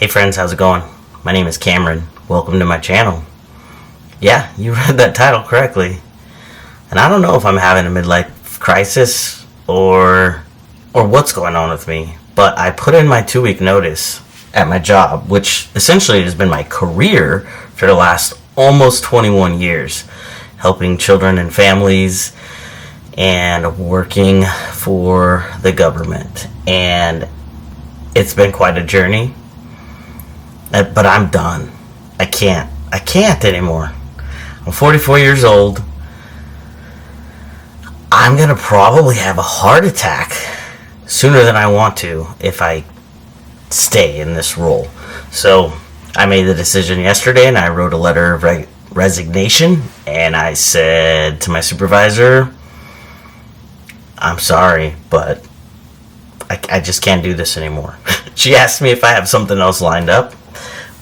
Hey friends, how's it going? My name is Cameron. Welcome to my channel. Yeah, you read that title correctly. And I don't know if I'm having a midlife crisis or what's going on with me, but I put in my 2-week notice at my job, which essentially has been my career for the last almost 21 years, helping children and families and working for the government. And it's been quite a journey. But I'm done. I can't anymore. I'm 44 years old. I'm gonna probably have a heart attack sooner than I want to if I stay in this role. So I made the decision yesterday, and I wrote a letter of resignation, and I said to my supervisor, I'm sorry, but I just can't do this anymore. She asked me if I have something else lined up,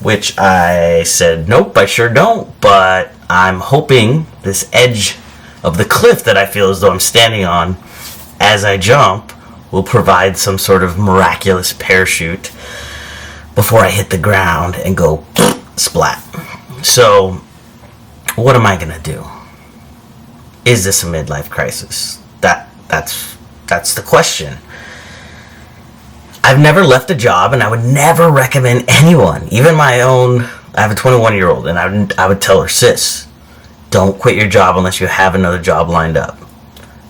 which I said, nope, I sure don't, but I'm hoping this edge of the cliff that I feel as though I'm standing on as I jump will provide some sort of miraculous parachute before I hit the ground and go splat. So, what am I going to do? Is this a midlife crisis? That's the question. I've never left a job, and I would never recommend anyone, even my own. I have a 21-year-old, and I would tell her, sis, don't quit your job unless you have another job lined up.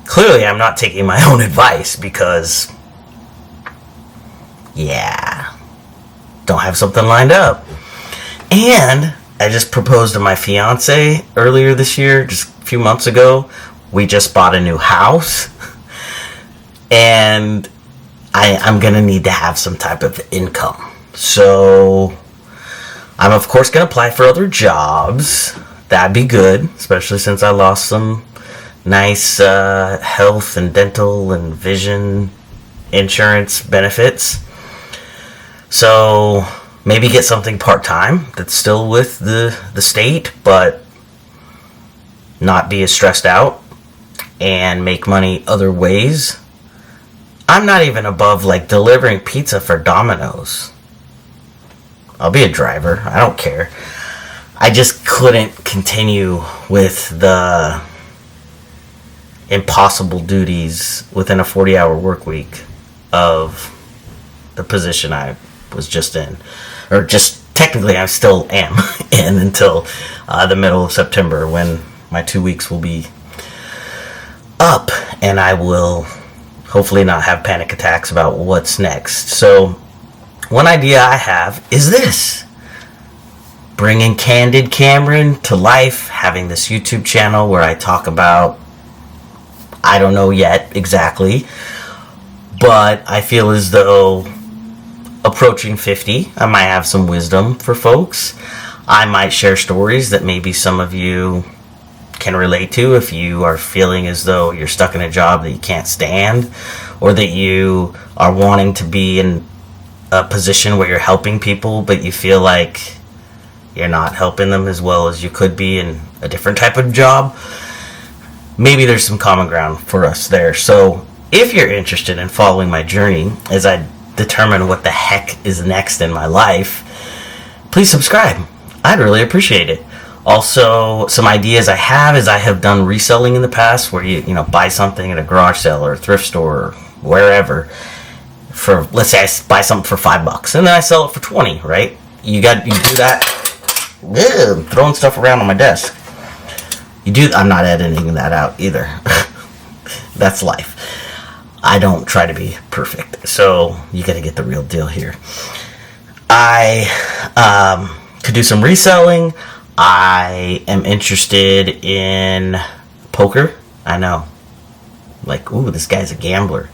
Clearly, I'm not taking my own advice because, don't have something lined up. And I just proposed to my fiance earlier this year, just a few months ago. We just bought a new house, and I'm going to need to have some type of income. So I'm, of course, going to apply for other jobs. That'd be good, especially since I lost some nice health and dental and vision insurance benefits. So maybe get something part-time that's still with the state, but not be as stressed out and make money other ways. I'm not even above delivering pizza for Domino's. I'll be a driver. I don't care. I just couldn't continue with the impossible duties within a 40-hour work week of the position I was just in. Or just technically I still am in until the middle of September, when my 2 weeks will be up and I will hopefully not have panic attacks about what's next. So one idea I have is this: bringing Candid Cameron to life, having this YouTube channel where I talk about, I don't know yet exactly, but I feel as though approaching 50, I might have some wisdom for folks. I might share stories that maybe some of you can relate to if you are feeling as though you're stuck in a job that you can't stand, or that you are wanting to be in a position where you're helping people but you feel like you're not helping them as well as you could be in a different type of job. Maybe there's some common ground for us there. So if you're interested in following my journey as I determine what the heck is next in my life, please subscribe. I'd really appreciate it. Also, some ideas I have is I have done reselling in the past, where you buy something at a garage sale or a thrift store or wherever for, let's say I buy something for $5 and then I sell it for 20, right? You do that. Ew, throwing stuff around on my desk. I'm not editing that out either. That's life. I don't try to be perfect, so you got to get the real deal here. I could do some reselling. I am interested in poker. I know. Ooh, this guy's a gambler.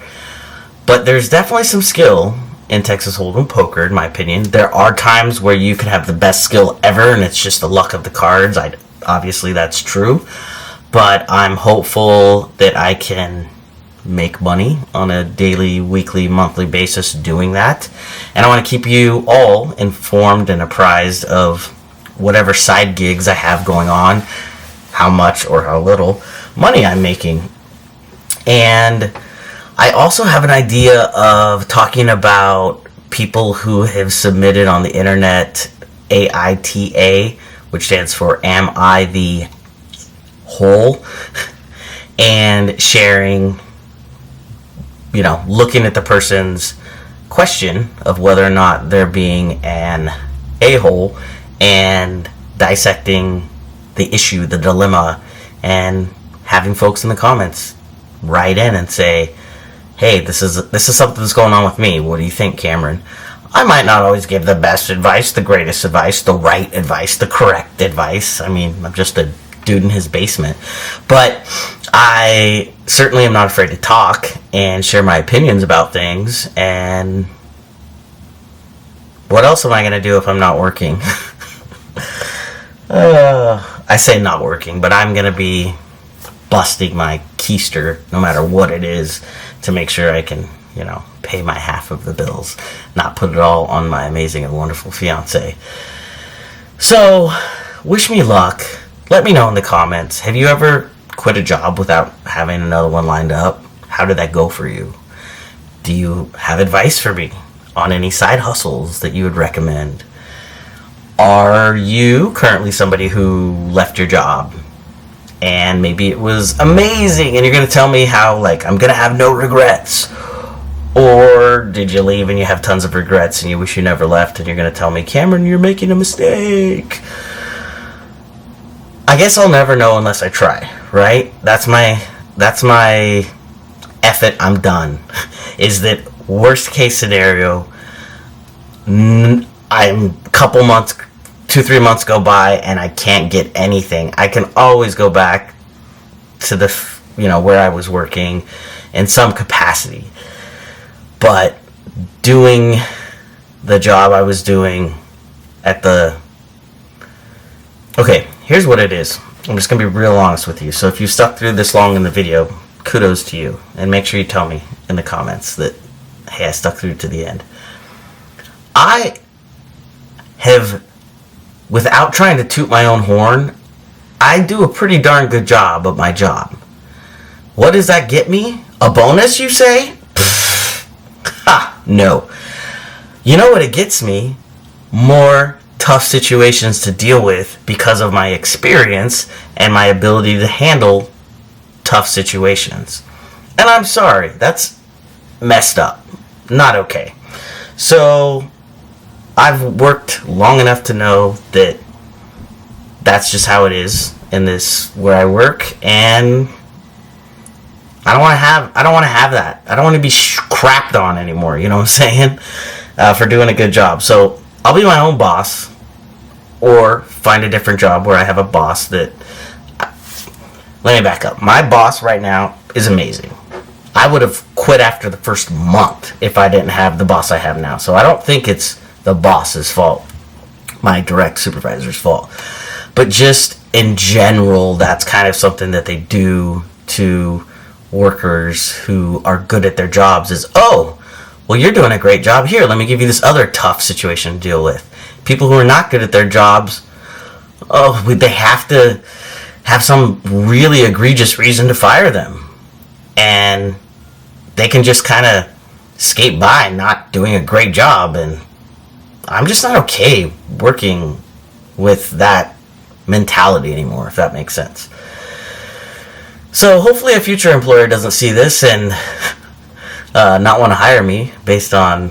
But there's definitely some skill in Texas Hold'em poker, in my opinion. There are times where you can have the best skill ever, and it's just the luck of the cards. Obviously, that's true. But I'm hopeful that I can make money on a daily, weekly, monthly basis doing that. And I want to keep you all informed and apprised of whatever side gigs I have going on, how much or how little money I'm making. And I also have an idea of talking about people who have submitted on the internet AITA, which stands for Am I the Whole? And sharing, looking at the person's question of whether or not they're being an a-hole and dissecting the issue, the dilemma, and having folks in the comments write in and say, hey, this is something that's going on with me. What do you think, Cameron? I might not always give the best advice, the greatest advice, the right advice, the correct advice. I mean, I'm just a dude in his basement. But I certainly am not afraid to talk and share my opinions about things. And what else am I going to do if I'm not working? I say not working, but I'm going to be busting my keister, no matter what it is, to make sure I can, pay my half of the bills, not put it all on my amazing and wonderful fiance. So, wish me luck. Let me know in the comments. Have you ever quit a job without having another one lined up? How did that go for you? Do you have advice for me on any side hustles that you would recommend? Are you currently somebody who left your job and maybe it was amazing and you're going to tell me how, I'm going to have no regrets? Or did you leave and you have tons of regrets and you wish you never left and you're going to tell me, Cameron, you're making a mistake? I guess I'll never know unless I try, right? That's my F it, I'm done. Is that worst case scenario, I'm a couple months, 2-3 months go by and I can't get anything. I can always go back to the, where I was working in some capacity. But doing the job I was doing okay, here's what it is. I'm just going to be real honest with you. So if you stuck through this long in the video, kudos to you. And make sure you tell me in the comments that, hey, I stuck through to the end. I have, without trying to toot my own horn, I do a pretty darn good job of my job. What does that get me? A bonus, you say? Ha! No. You know what it gets me? More tough situations to deal with because of my experience and my ability to handle tough situations. And I'm sorry, that's messed up. Not okay. So, I've worked long enough to know that that's just how it is in this where I work, and I don't want to have that. I don't want to be crapped on anymore, you know what I'm saying? For doing a good job. So, I'll be my own boss, or find a different job where I have a boss that... Let me back up. My boss right now is amazing. I would have quit after the first month if I didn't have the boss I have now. So I don't think it's the boss's fault, my direct supervisor's fault. But just in general, that's kind of something that they do to workers who are good at their jobs is, oh, well, you're doing a great job here. Let me give you this other tough situation to deal with. People who are not good at their jobs, they have to have some really egregious reason to fire them. And they can just kind of skate by not doing a great job. And I'm just not okay working with that mentality anymore, if that makes sense. So hopefully a future employer doesn't see this and not want to hire me based on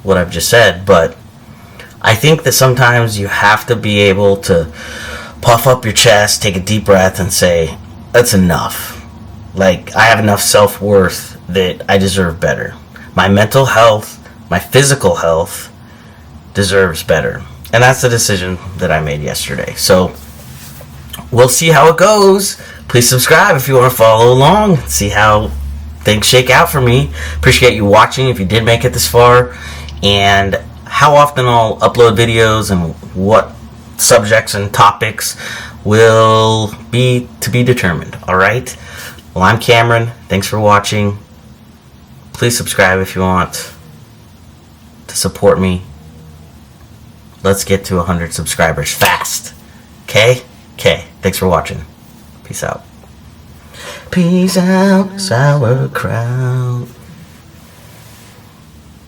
what I've just said. But I think that sometimes you have to be able to puff up your chest, take a deep breath, and say, that's enough. I have enough self-worth that I deserve better. My mental health, my physical health deserves better. And that's the decision that I made yesterday. So, we'll see how it goes. Please subscribe if you want to follow along. See how things shake out for me. Appreciate you watching if you did make it this far. And how often I'll upload videos and what subjects and topics will be to be determined. Alright? Well, I'm Cameron. Thanks for watching. Please subscribe if you want to support me. Let's get to 100 subscribers fast. Okay? Okay. Thanks for watching. Peace out. Peace out, sauerkraut.